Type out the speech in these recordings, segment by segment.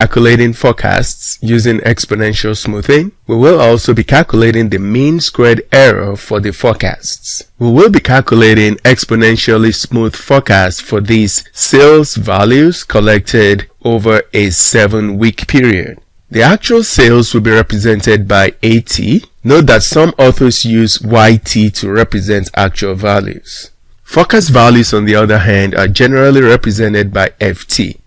calculating forecasts using exponential smoothing, we will also be calculating the mean squared error for the forecasts. We will be calculating exponentially smooth forecasts for these sales values collected over a 7-week period. The actual sales will be represented by AT. Note that some authors use YT to represent actual values. Forecast values, on the other hand, are generally represented by FT.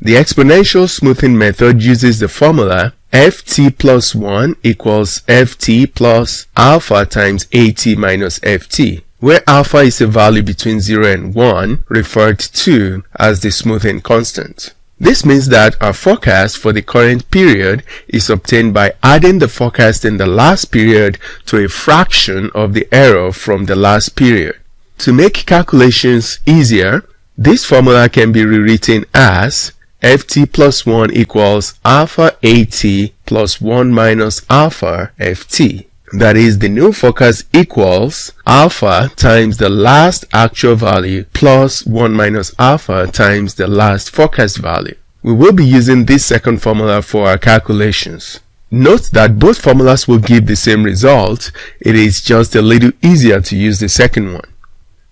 The exponential smoothing method uses the formula FT plus 1 equals FT plus alpha times AT minus FT, where alpha is a value between 0 and 1, referred to as the smoothing constant. This means that our forecast for the current period is obtained by adding the forecast in the last period to a fraction of the error from the last period. To make calculations easier, this formula can be rewritten as FT plus 1 equals alpha AT plus 1 minus alpha FT. That is, the new forecast equals alpha times the last actual value plus 1 minus alpha times the last forecast value. We will be using this second formula for our calculations. Note that both formulas will give the same result. It is just a little easier to use the second one.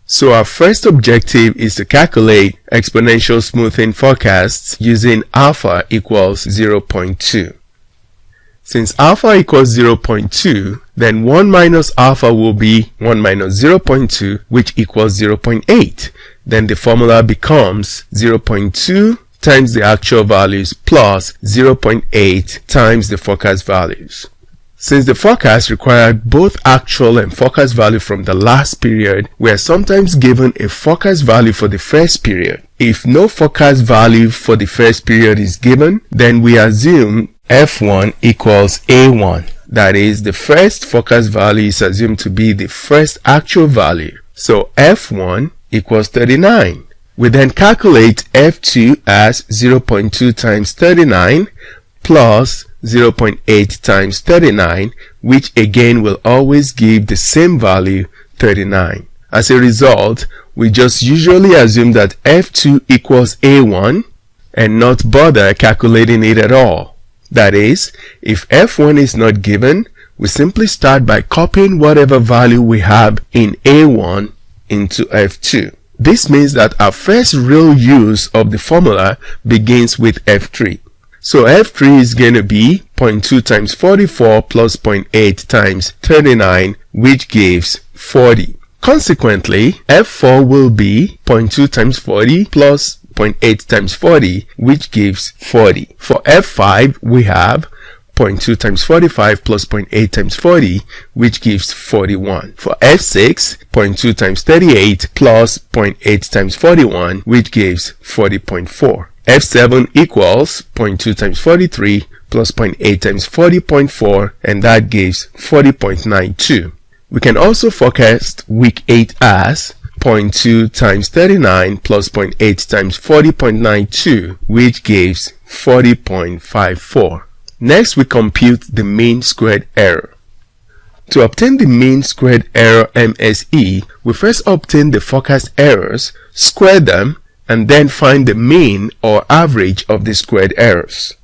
So our first objective is to calculate exponential smoothing forecasts using alpha equals 0.2. Since alpha equals 0.2, then 1 minus alpha will be 1 minus 0.2, which equals 0.8. Then the formula becomes 0.2 times the actual values plus 0.8 times the forecast values. Since the forecast required both actual and forecast value from the last period, we are sometimes given a forecast value for the first period. If no forecast value for the first period is given, then we assume F1 equals A1. That is, the first forecast value is assumed to be the first actual value. So F1 equals 39. We then calculate F2 as 0.2 times 39 plus 0.8 times 39, which again will always give the same value, 39. As a result, we just usually assume that F2 equals A1 and not bother calculating it at all. That is, if F1 is not given, we simply start by copying whatever value we have in A1 into F2. This means that our first real use of the formula begins with F3. So F3 is going to be 0.2 times 44 plus 0.8 times 39, which gives 40. Consequently, F4 will be 0.2 times 40 plus 0.8 times 40, which gives 40. For F5, we have 0.2 times 45 plus 0.8 times 40, which gives 41. For F6, 0.2 times 38 plus 0.8 times 41, which gives 40.4. F7 equals 0.2 times 43 plus 0.8 times 40.4, and that gives 40.92. We can also forecast week 8 as 0.2 times 39 plus 0.8 times 40.92, which gives 40.54. Next, we compute the mean squared error. To obtain the mean squared error MSE, we first obtain the forecast errors, square them, and then find the mean or average of the squared errors.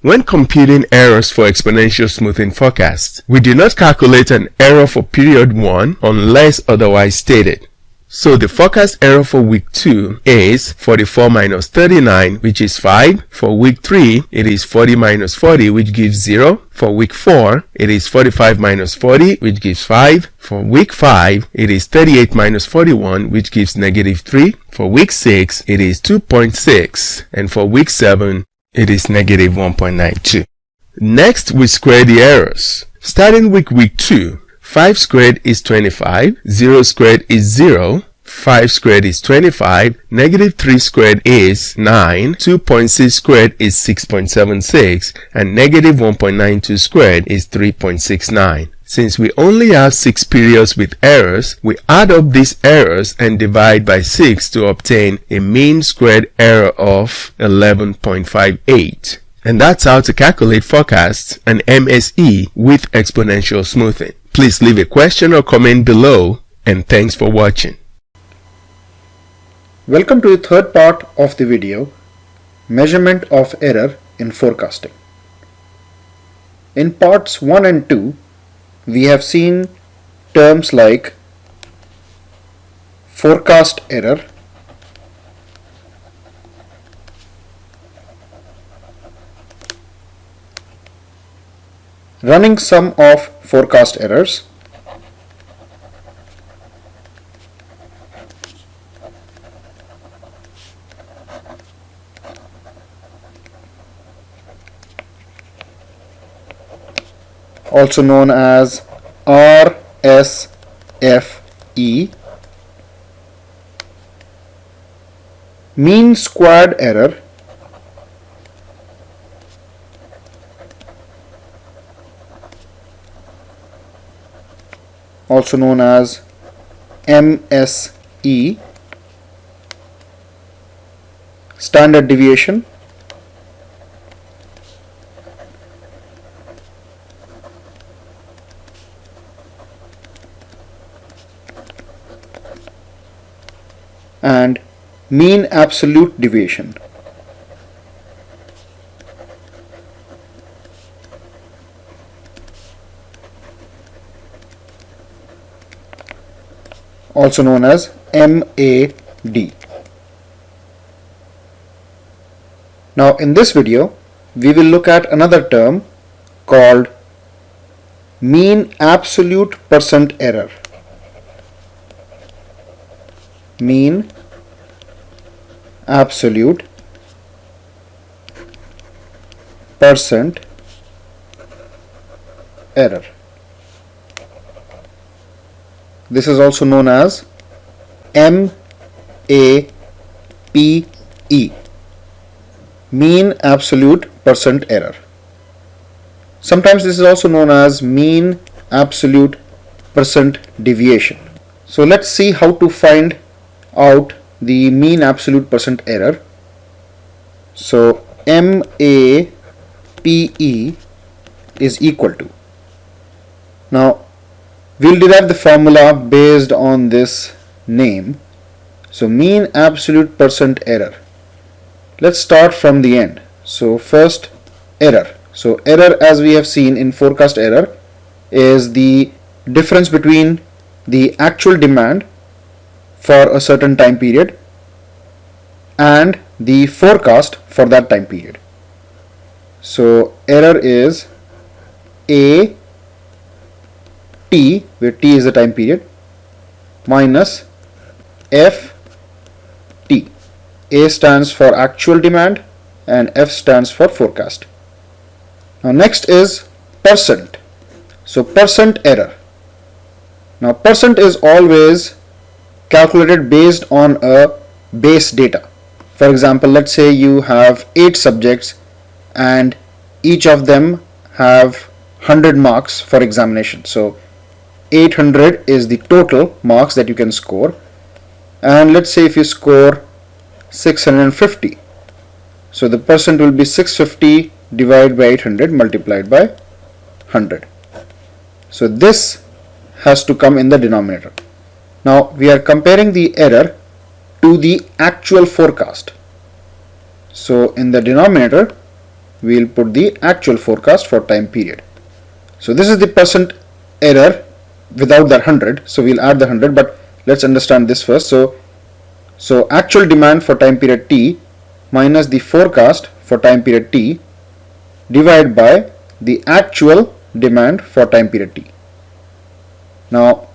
When computing errors for exponential smoothing forecasts, we do not calculate an error for period 1 unless otherwise stated. So the forecast error for week 2 is 44 minus 39, which is 5. For week 3, it is 40 minus 40, which gives 0. For week 4, it is 45 minus 40, which gives 5. For week 5, it is 38 minus 41, which gives negative 3. For week 6, it is 2.6. And for week 7, it is negative 1.92. Next, we square the errors. Starting with week 2, 5 squared is 25, 0 squared is 0, 5 squared is 25, negative 3 squared is 9, 2.6 squared is 6.76, and negative 1.92 squared is 3.69. Since we only have 6 periods with errors, we add up these errors and divide by 6 to obtain a mean squared error of 11.58. And that's how to calculate forecasts and MSE with exponential smoothing. Please leave a question or comment below, and thanks for watching. Welcome to the third part of the video, measurement of error in forecasting. In parts 1 and 2, we have seen terms like forecast error, running sum of forecast errors, also known as RSFE, mean squared error, also known as MSE, standard deviation, and mean absolute deviation. Also known as MAD. Now in this video we will look at another term called mean absolute percent error. Mean absolute percent error. This is also known as MAPE, mean absolute percent error. Sometimes this is also known as mean absolute percent deviation. So let's see how to find out the mean absolute percent error. So MAPE is equal to, now we'll derive the formula based on this name. So mean absolute percent error. Let's start from the end. So first, error. So error, as we have seen in forecast error, is the difference between the actual demand for a certain time period and the forecast for that time period. So error is A T, where T is the time period, minus F T. A stands for actual demand and F stands for forecast. Now next is percent. So percent error. Now percent is always calculated based on a base data. For example, let's say you have 8 subjects and each of them have 100 marks for examination. So 800 is the total marks that you can score, and let's say if you score 650, so the percent will be 650 divided by 800 multiplied by 100. So this has to come in the denominator. Now we are comparing the error to the actual forecast. So in the denominator we will put the actual forecast for time period. So this is the percent error without that 100, so we'll add the 100, but let's understand this first. So actual demand for time period T minus the forecast for time period T divided by the actual demand for time period T. Now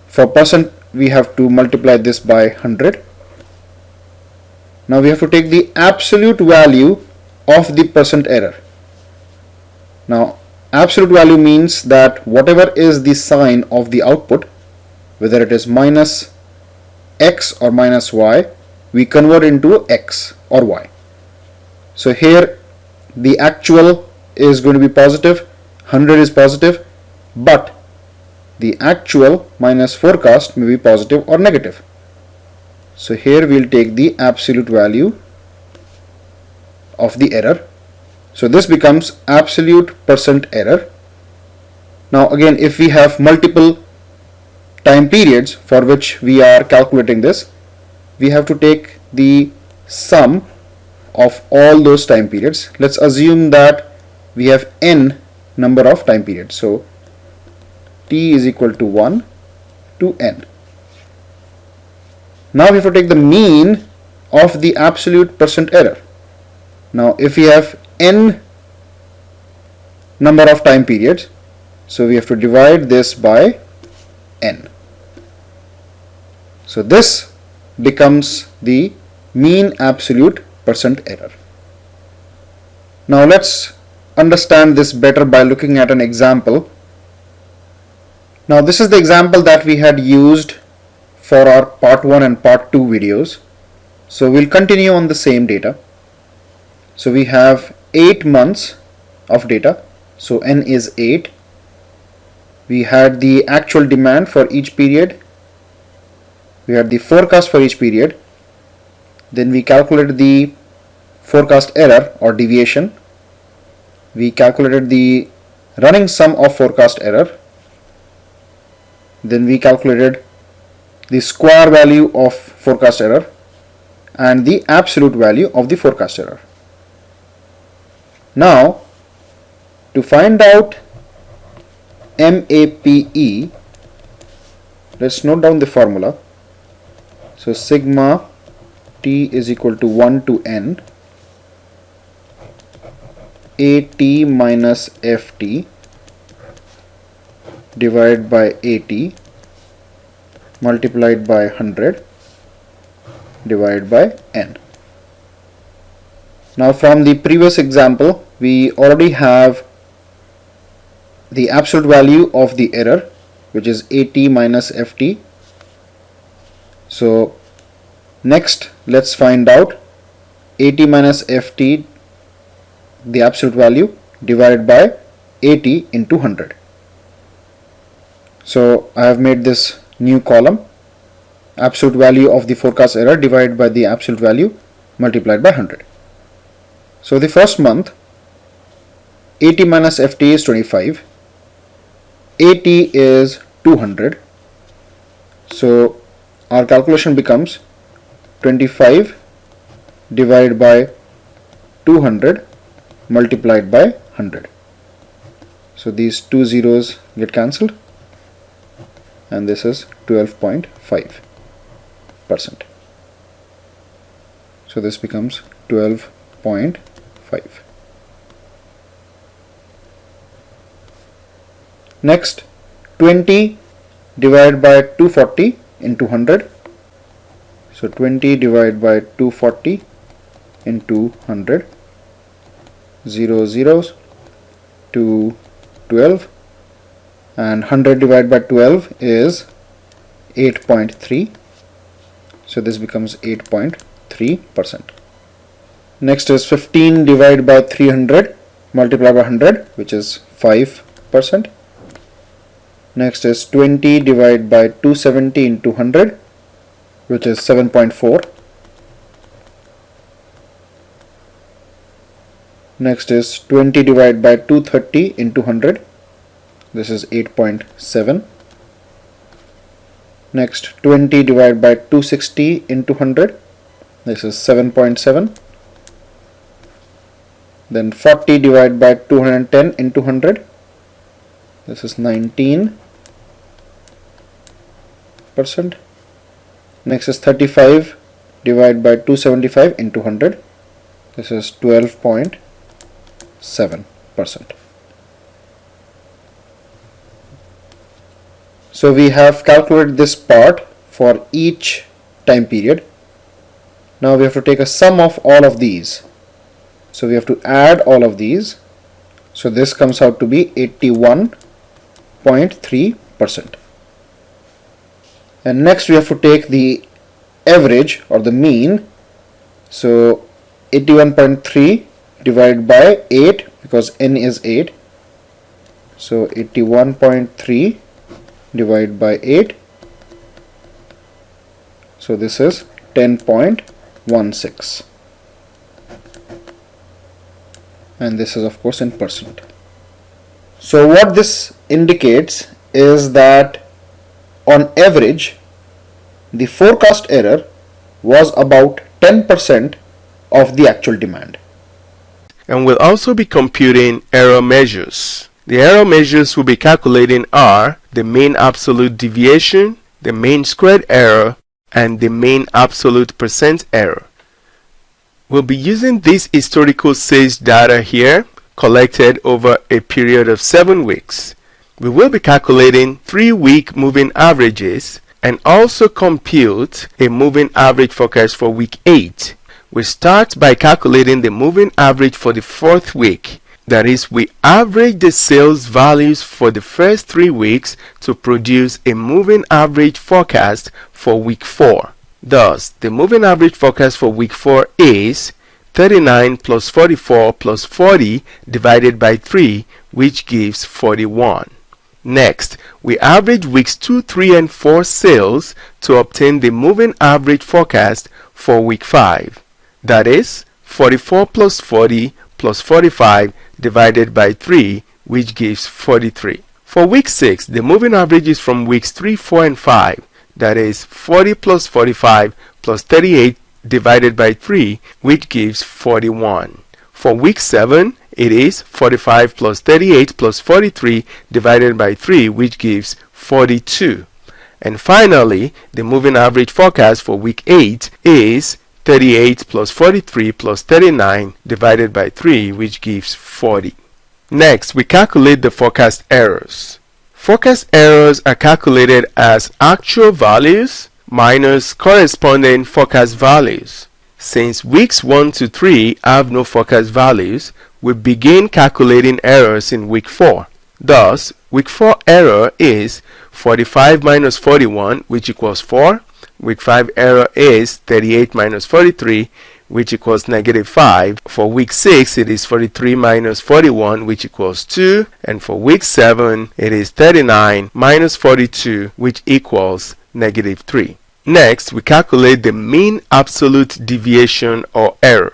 for percent we have to multiply this by 100. Now we have to take the absolute value of the percent error. Now absolute value means that whatever is the sign of the output, whether it is minus x or minus y, we convert into x or y. So here the actual is going to be positive, 100 is positive, but the actual minus forecast may be positive or negative. So here we will take the absolute value of the error. So this becomes absolute percent error. Now again, if we have multiple time periods for which we are calculating this, we have to take the sum of all those time periods. Let's assume that we have n number of time periods. So t is equal to 1 to n. Now we have to take the mean of the absolute percent error. Now if we have n number of time periods, so we have to divide this by n. So this becomes the mean absolute percent error. Now let's understand this better by looking at an example. Now this is the example that we had used for our part 1 and part 2 videos. So we'll continue on the same data. So we have 8 months of data. So n is 8. We had the actual demand for each period. We had the forecast for each period. Then we calculated the forecast error or deviation. We calculated the running sum of forecast error. Then we calculated the square value of forecast error and the absolute value of the forecast error. Now, to find out MAPE, let's note down the formula. So sigma t is equal to 1 to n AT minus FT divided by AT multiplied by 100 divided by n. Now from the previous example, we already have the absolute value of the error, which is AT minus FT. So next let's find out AT minus FT, the absolute value, divided by AT into 100. So I have made this new column, absolute value of the forecast error divided by the absolute value multiplied by 100. So the first month, AT minus FT is 25, AT is 200. So our calculation becomes 25 divided by 200 multiplied by 100. So these two zeros get cancelled and this is 12.5%. So this becomes 12.5. Next, 20 divided by 240 into 100. So 20 divided by 240 into 100. 0 zeros to 12, and 100 divided by 12 is 8.3. So this becomes 8.3%. Next is 15 divided by 300 multiplied by 100, which is 5%. Next is 20 divided by 270 into 100, which is 7.4. Next is 20 divided by 230 into 100. This is 8.7. Next 20 divided by 260 into 100. This is 7.7. Then 40 divided by 210 into 100. This is 19%. Next is 35 divided by 275 into 100. This is 12.7%. So we have calculated this part for each time period. Now we have to take a sum of all of these. So we have to add all of these. So this comes out to be 81.3%. And next we have to take the average or the mean. So 81.3 divided by 8, because n is 8. So 81.3 divided by 8. So this is 10.16. And this is of course in percent. So what this indicates is that on average the forecast error was about 10% of the actual demand. And we'll also be computing error measures. The error measures we'll be calculating are the mean absolute deviation, the mean squared error, and the mean absolute percent error. We'll be using this historical sales data here, collected over a period of 7 weeks. We will be calculating 3-week moving averages and also compute a moving average forecast for week 8. We start by calculating the moving average for the 4th week. That is, we average the sales values for the first 3 weeks to produce a moving average forecast for week 4. Thus, the moving average forecast for week 4 is 39 plus 44 plus 40 divided by 3, which gives 41. Next, we average weeks 2, 3, and 4 sales to obtain the moving average forecast for week 5. That is 44 plus 40 plus 45 divided by 3, which gives 43. For week 6, the moving average is from weeks 3, 4, and 5. That is 40 plus 45 plus 38 divided by 3, which gives 41. For week 7, it is 45 plus 38 plus 43 divided by 3, which gives 42. And finally, the moving average forecast for week 8 is 38 plus 43 plus 39 divided by 3, which gives 40. Next, we calculate the forecast errors. Forecast errors are calculated as actual values minus corresponding forecast values. Since weeks 1 to 3 have no forecast values, we begin calculating errors in week 4. Thus, week 4 error is 45 minus 41, which equals 4. Week 5 error is 38 minus 43, which equals negative 5. For week 6, it is 43 minus 41, which equals 2. And for week 7, it is 39 minus 42, which equals negative 3. Next, we calculate the mean absolute deviation or error.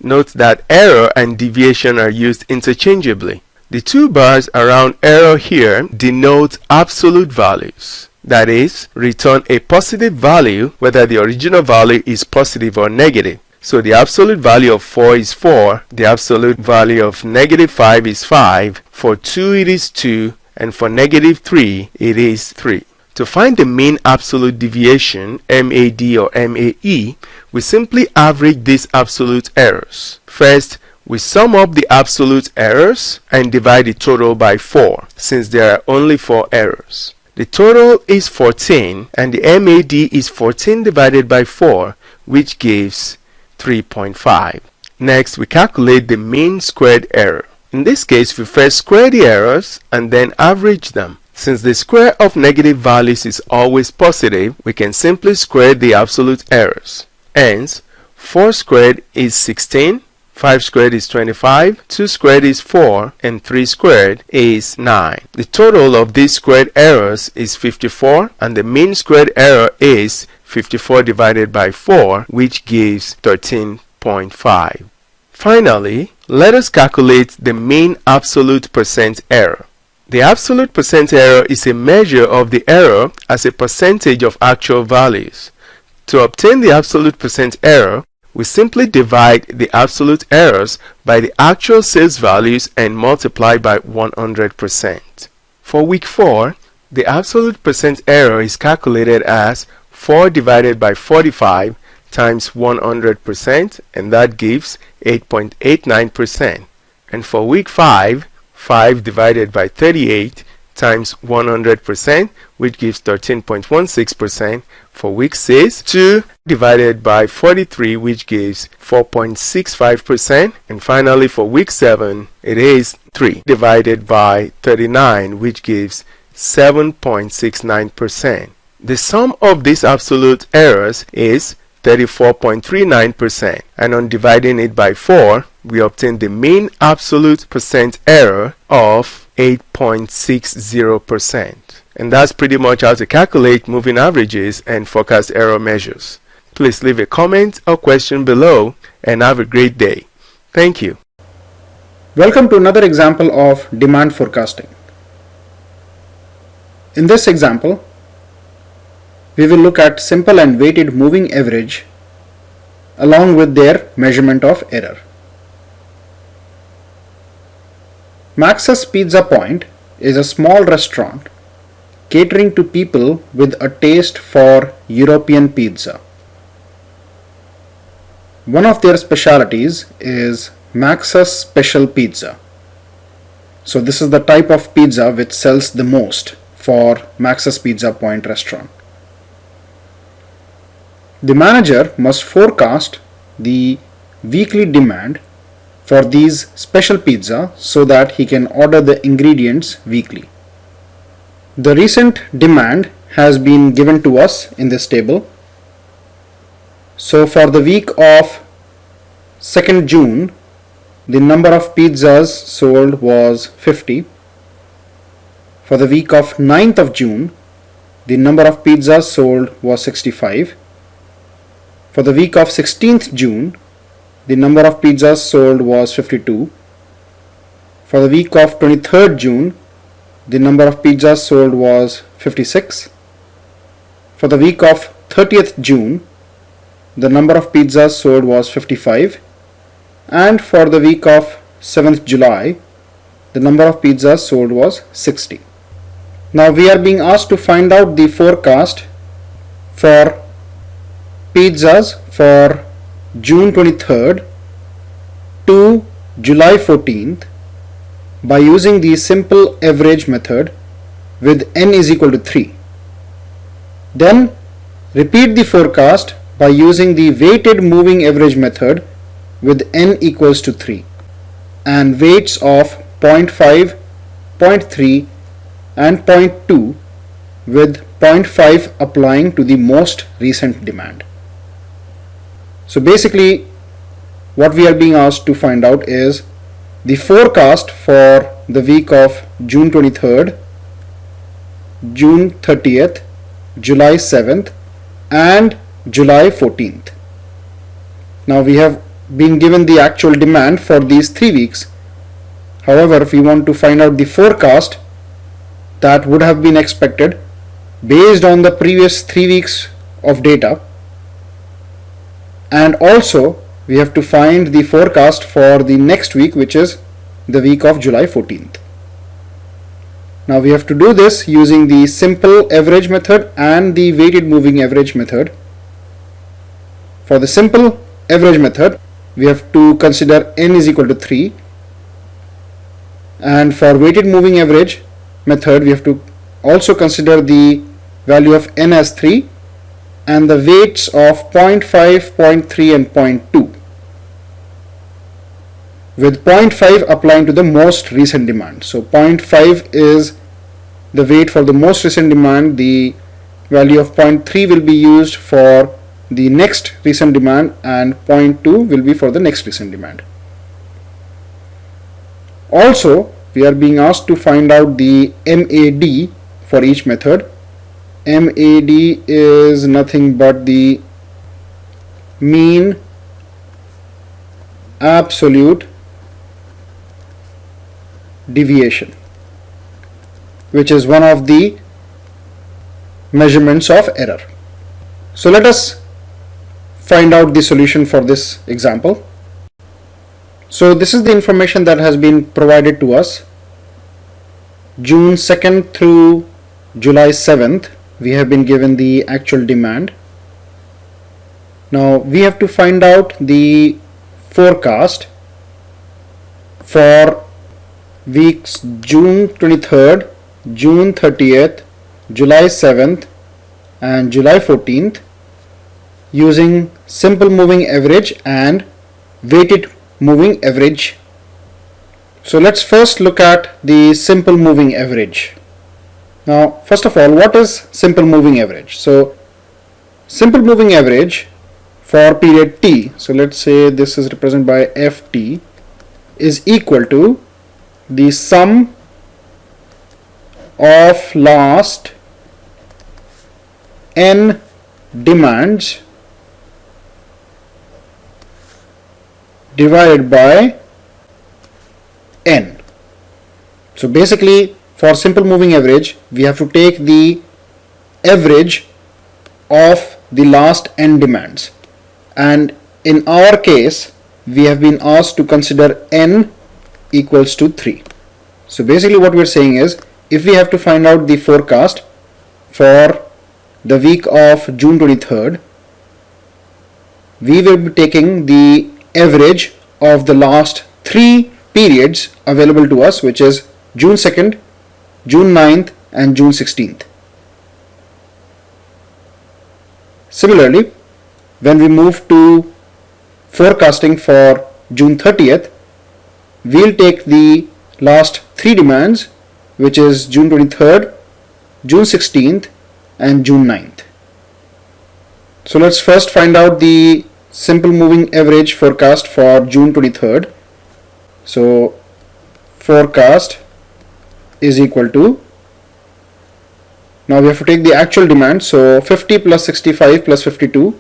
Note that error and deviation are used interchangeably. The 2 bars around error here denote absolute values. That is, return a positive value whether the original value is positive or negative. So the absolute value of 4 is 4, the absolute value of negative 5 is 5, for 2 it is 2, and for negative 3 it is 3. To find the mean absolute deviation, MAD or MAE, we simply average these absolute errors. First, we sum up the absolute errors and divide the total by 4, since there are only 4 errors. The total is 14, and the MAD is 14 divided by 4, which gives 3.5. Next, we calculate the mean squared error. In this case, we first square the errors and then average them. Since the square of negative values is always positive, we can simply square the absolute errors. Hence, 4 squared is 16, 5 squared is 25, 2 squared is 4, and 3 squared is 9. The total of these squared errors is 54, and the mean squared error is 54 divided by 4, which gives 13.5. Finally, let us calculate the mean absolute percent error. The absolute percent error is a measure of the error as a percentage of actual values. To obtain the absolute percent error, we simply divide the absolute errors by the actual sales values and multiply by 100%. For week 4, the absolute percent error is calculated as 4 divided by 45 times 100%, and that gives 8.89%. And for week 5, 5 divided by 38 times 100%, which gives 13.16%. For week 6, 2 divided by 43, which gives 4.65%. And finally, for week 7, it is 3 divided by 39, which gives 7.69%. The sum of these absolute errors is 34.39%, and on dividing it by 4, we obtain the mean absolute percent error of 8.60%. And that's pretty much how to calculate moving averages and forecast error measures. Please leave a comment or question below, and have a great day. Thank you. Welcome to another example of demand forecasting. In this example, we will look at simple and weighted moving average along with their measurement of error. Max's Pizza Point is a small restaurant catering to people with a taste for European pizza. One of their specialities is Max's Special Pizza. So this is the type of pizza which sells the most for Max's Pizza Point restaurant. The manager must forecast the weekly demand for these special pizza so that he can order the ingredients weekly. The recent demand has been given to us in this table. So for the week of 2nd June, the number of pizzas sold was 50. For the week of 9th of June, the number of pizzas sold was 65. For the week of 16th June, the number of pizzas sold was 52. For the week of 23rd June, the number of pizzas sold was 56. For the week of 30th June, the number of pizzas sold was 55. And for the week of 7th July, the number of pizzas sold was 60. Now we are being asked to find out the forecast for pizzas for June 23rd to July 14th by using the simple average method with n is equal to 3. Then repeat the forecast by using the weighted moving average method with n equals to 3 and weights of 0.5, 0.3 and 0.2 with 0.5 applying to the most recent demand. So basically what we are being asked to find out is the forecast for the week of June 23rd, June 30th, July 7th and July 14th. Now we have been given the actual demand for these 3 weeks. However, if we want to find out the forecast that would have been expected based on the previous 3 weeks of data, and also we have to find the forecast for the next week, which is the week of July 14th. Now we have to do this using the simple average method and the weighted moving average method. For the simple average method, we have to consider n is equal to 3, and for weighted moving average method we have to also consider the value of n as 3 and the weights of 0.5, 0.3 and 0.2, with 0.5 applying to the most recent demand. So 0.5 is the weight for the most recent demand, the value of 0.3 will be used for the next recent demand and 0.2 will be for the next recent demand. Also we are being asked to find out the MAD for each method. MAD is nothing but the mean absolute deviation, which is one of the measurements of error. So let us find out the solution for this example. So this is the information that has been provided to us. June 2nd through July 7th we have been given the actual demand. Now we have to find out the forecast for weeks June 23rd, June 30th, July 7th and July 14th using simple moving average and weighted moving average. So let's first look at the simple moving average. Now first of all, what is simple moving average? So simple moving average for period T, so let's say this is represented by Ft, is equal to the sum of last n demands divided by n. So basically for simple moving average we have to take the average of the last n demands, and in our case, we have been asked to consider n equals to 3. So basically what we're saying is, if we have to find out the forecast for the week of June 23rd, we will be taking the average of the last 3 periods available to us, which is June 2nd, June 9th and June 16th. Similarly, when we move to forecasting for June 30th, we'll take the last 3 demands, which is June 23rd, June 16th and June 9th. So let's first find out the simple moving average forecast for June 23rd. So forecast is equal to, now we have to take the actual demand, so 50 plus 65 plus 52,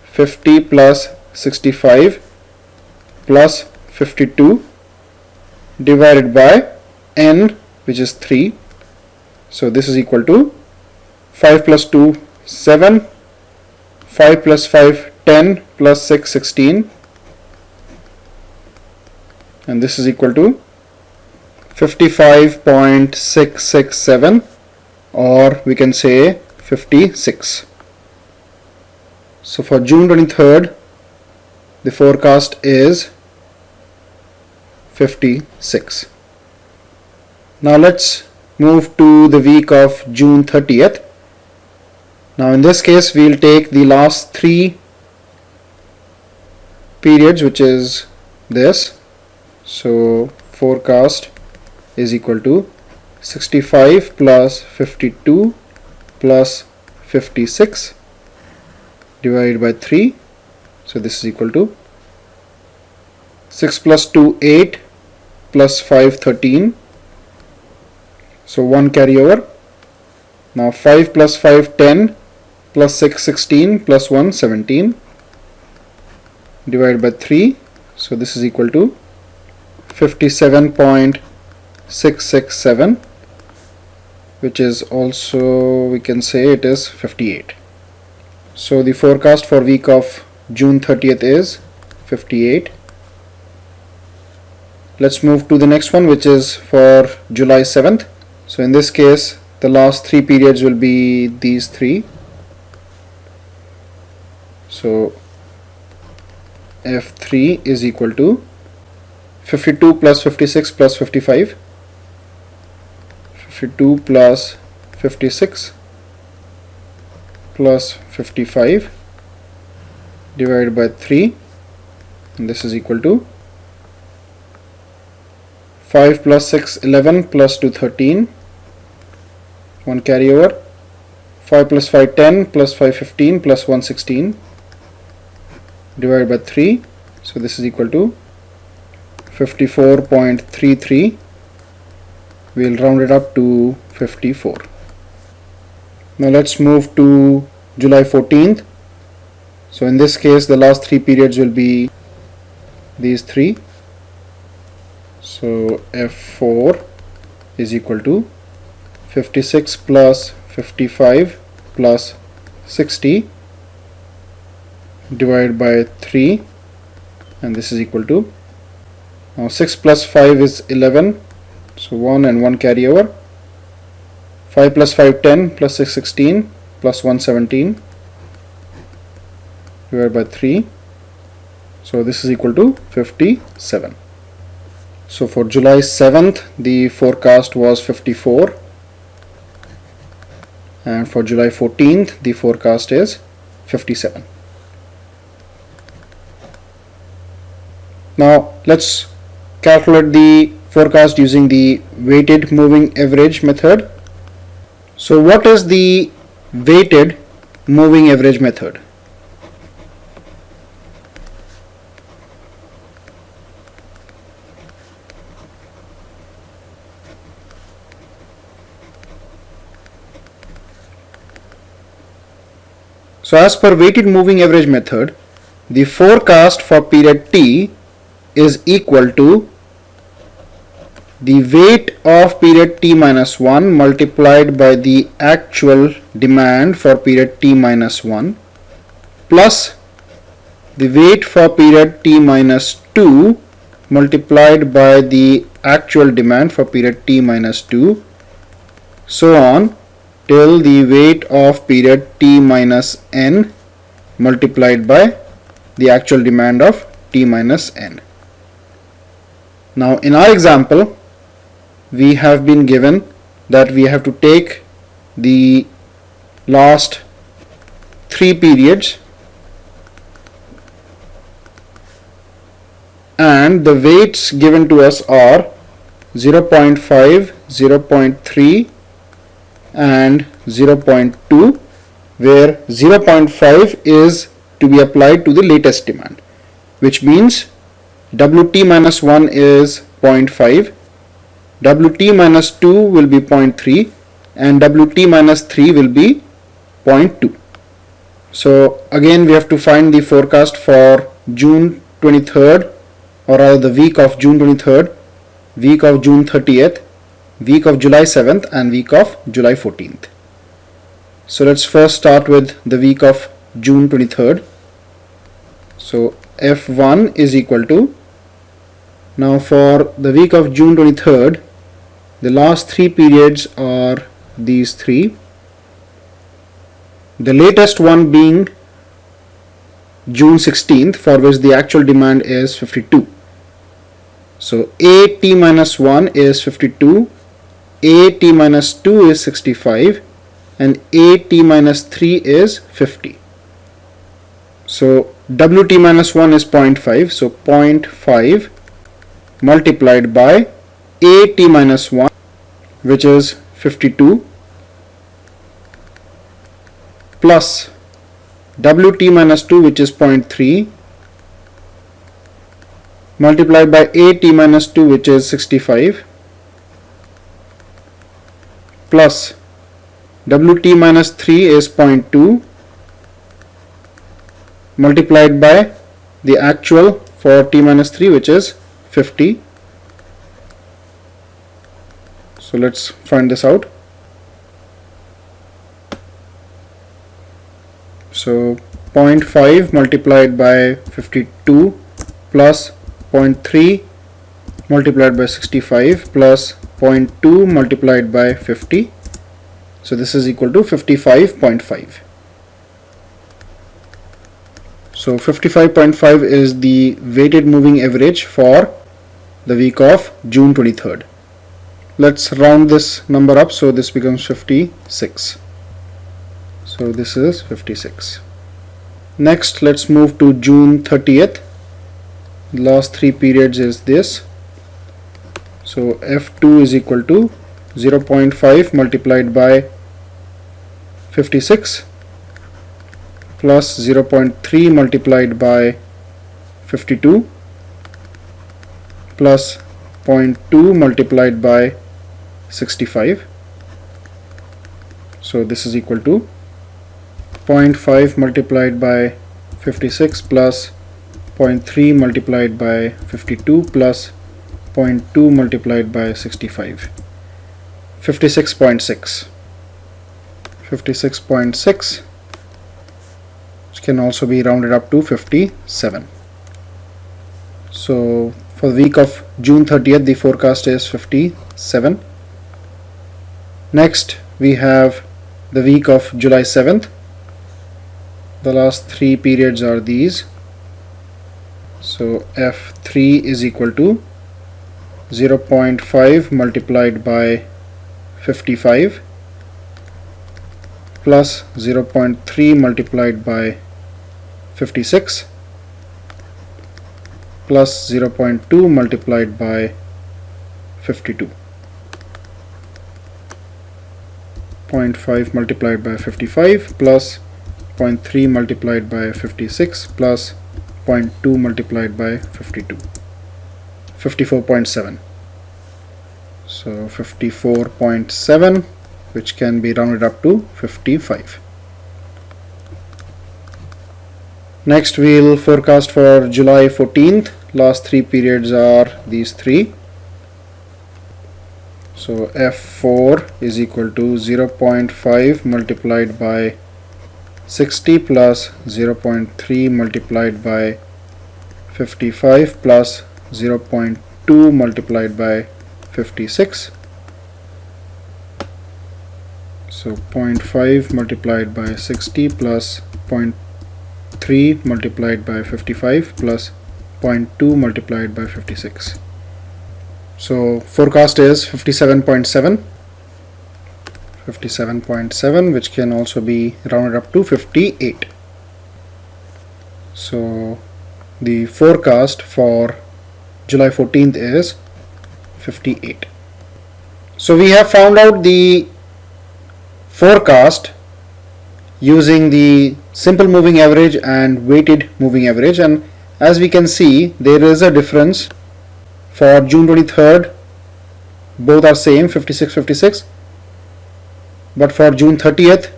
50 plus 65 plus 52 divided by n, which is 3. So this is equal to 5 plus 2 7, 5 plus 5 10 plus 6 16, and this is equal to 55.667, or we can say 56. So for June 23rd, the forecast is 56. Now let's move to the week of June 30th. Now in this case, we'll take the last 3 periods, which is this. So forecast is equal to 65 plus 52 plus 56 divided by 3. So this is equal to 6 plus 2 8 plus 5 13. So 1 carryover. Now 5 plus 5 10 plus 6 16 plus 1 17 divided by 3. So this is equal to 57.667, which is also, we can say it is 58. So the forecast for week of June 30th is 58. Let's move to the next one, which is for July 7th. So in this case, the last 3 periods will be these 3. So F3 is equal to 52 plus 56 plus 55, 52 plus 56 plus 55 divided by 3, and this is equal to 5 plus 6 11 plus 2 13, 1 carryover, 5 plus 5 10 plus 5 15 plus 1 16 divided by 3. So this is equal to 54.33. We'll round it up to 54. Now let's move to July 14th. So in this case, the last 3 periods will be these 3. So F4 is equal to 56 plus 55 plus 60 divided by 3, and this is equal to, now 6 plus 5 is 11, so 1 and 1 carryover, 5 plus 5 10 plus 6 16 plus 1 17 divided by 3, so this is equal to 57. So for July 7th, the forecast was 54, and for July 14th, the forecast is 57. Now let's calculate the forecast using the weighted moving average method. So what is the weighted moving average method? So as per weighted moving average method, the forecast for period T is equal to the weight of period T minus 1 multiplied by the actual demand for period T minus 1 plus the weight for period T minus 2 multiplied by the actual demand for period T minus 2, so on till the weight of period T minus n multiplied by the actual demand of T minus n. Now in our example, we have been given that we have to take the last 3 periods and the weights given to us are 0.5, 0.3 and 0.2, where 0.5 is to be applied to the latest demand, which means Wt minus 1 is 0.5, Wt minus 2 will be 0.3 and Wt minus 3 will be 0.2. So again we have to find the forecast for June 23rd, or rather the week of June 23rd, week of June 30th, week of July 7th and week of July 14th. So let's first start with the week of June 23rd. So F1 is equal to, now for the week of June 23rd, the last 3 periods are these 3. The latest one being June 16th, for which the actual demand is 52. So At minus 1 is 52, At minus 2 is 65 and At minus 3 is 50. So Wt minus 1 is 0.5, so 0.5 multiplied by At minus 1, which is 52, plus Wt minus 2, which is 0.3, multiplied by At minus 2, which is 65, plus Wt minus 3 is 0.2, multiplied by the actual for T minus 3, which is 50. So let's find this out. So 0.5 multiplied by 52 plus 0.3 multiplied by 65 plus 0.2 multiplied by 50. So this is equal to 55.5. So 55.5 is the weighted moving average for the week of June 23rd. Let's round this number up, so this becomes 56. So this is 56. Next, let's move to June 30th. The last 3 periods is this. So F2 is equal to 0.5 multiplied by 56 plus 0.3 multiplied by 52 plus 0.2 multiplied by 65. So this is equal to 0.5 multiplied by 56 plus 0.3 multiplied by 52 plus 0.2 multiplied by 65. 56.6. 56.6, which can also be rounded up to 57. So for the week of June 30th, the forecast is 57. Next we have the week of July 7th. The last 3 periods are these. So F3 is equal to 0.5 multiplied by 55 plus 0.3 multiplied by 56 plus 0.2 multiplied by 52. 0.5 multiplied by 55 plus 0.3 multiplied by 56 plus 0.2 multiplied by 52. 54.7. So 54.7, which can be rounded up to 55. Next we'll forecast for July 14th. Last 3 periods are these 3. So F4 is equal to 0.5 multiplied by 60 plus 0.3 multiplied by 55 plus 0.2 multiplied by 56. So 0.5 multiplied by 60 plus 0.3 multiplied by 55 plus 0.2 multiplied by 56. So forecast is 57.7. 57.7, which can also be rounded up to 58. So the forecast for July 14th is 58. So we have found out the forecast using the simple moving average and weighted moving average, and as we can see, there is a difference. For June 23rd, both are same, 56. But for June 30th,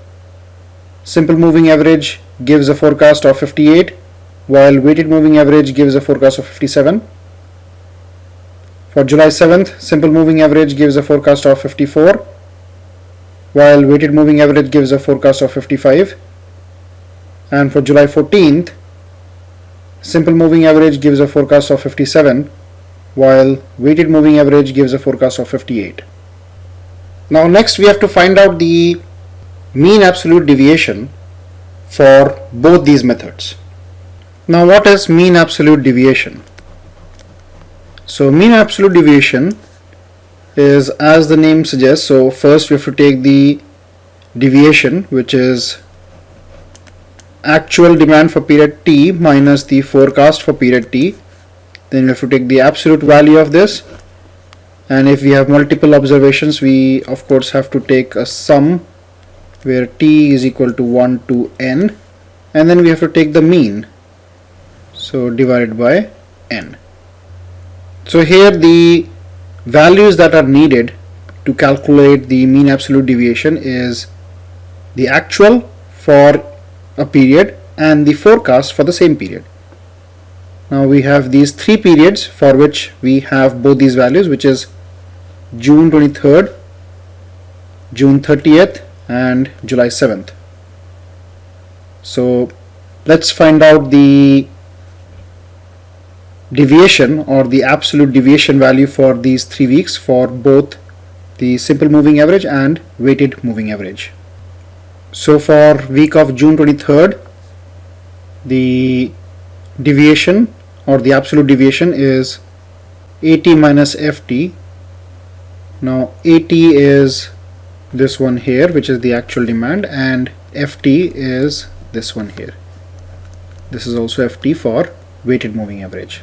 simple moving average gives a forecast of 58, while weighted moving average gives a forecast of 57. For July 7th, simple moving average gives a forecast of 54, while weighted moving average gives a forecast of 55. And for July 14th, simple moving average gives a forecast of 57, while weighted moving average gives a forecast of 58. Now next we have to find out the mean absolute deviation for both these methods. Now what is mean absolute deviation? So mean absolute deviation is, as the name suggests, so first we have to take the deviation, which is actual demand for period T minus the forecast for period T. Then we have to take the absolute value of this, and if we have multiple observations, we of course have to take a sum where T is equal to 1 to n, and then we have to take the mean, so divided by n. So here the values that are needed to calculate the mean absolute deviation is the actual for a period and the forecast for the same period. Now we have these three periods for which we have both these values, which is June 23rd, June 30th and July 7th. So let's find out the deviation or the absolute deviation value for these 3 weeks for both the simple moving average and weighted moving average. So for week of June 23rd, the deviation or the absolute deviation is AT minus FT. Now AT is this one here, which is the actual demand, and FT is this one here. This is also FT for weighted moving average.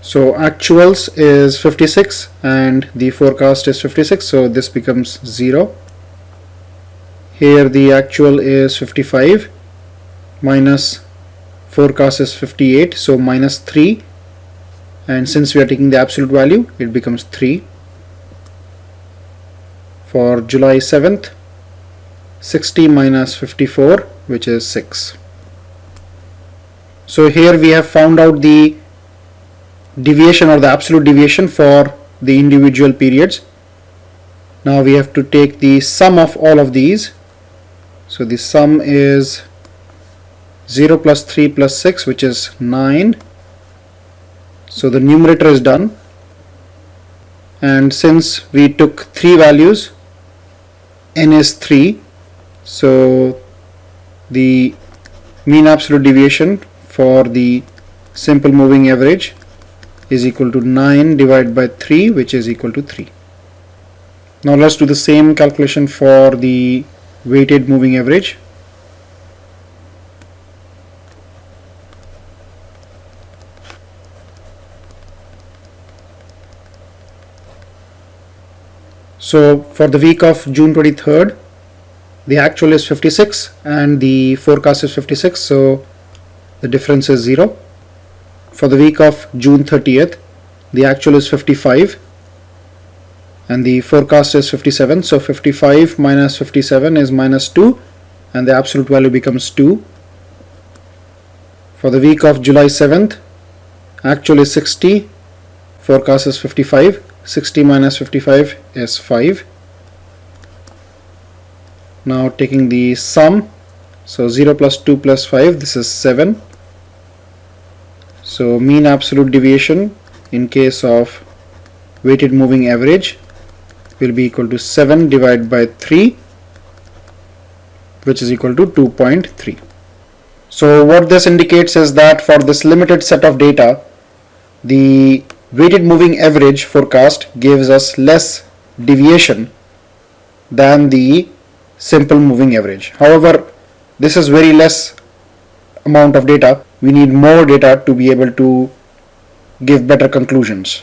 So actuals is 56 and the forecast is 56, so this becomes 0. Here the actual is 55 minus forecast is 58, so minus 3, and since we are taking the absolute value, it becomes 3. For July 7th, 60 minus 54, which is 6. So here we have found out the deviation or the absolute deviation for the individual periods. Now we have to take the sum of all of these. So the sum is 0 plus 3 plus 6, which is 9. So the numerator is done, and since we took 3 values, n is 3, so the mean absolute deviation for the simple moving average is equal to 9 divided by 3, which is equal to 3. Now let's do the same calculation for the weighted moving average. So for the week of June 23rd, the actual is 56 and the forecast is 56, so the difference is 0. For the week of June 30th, the actual is 55 and the forecast is 57, so 55 minus 57 is minus 2 and the absolute value becomes 2. For the week of July 7th, actual is 60, forecast is 55. 60 minus 55 is 5. Now taking the sum, So 0 plus 2 plus 5, this is 7. So mean absolute deviation in case of weighted moving average will be equal to 7 divided by 3, which is equal to 2.3. So what this indicates is that for this limited set of data, the weighted moving average forecast gives us less deviation than the simple moving average. However, this is very less amount of data. We need more data to be able to give better conclusions.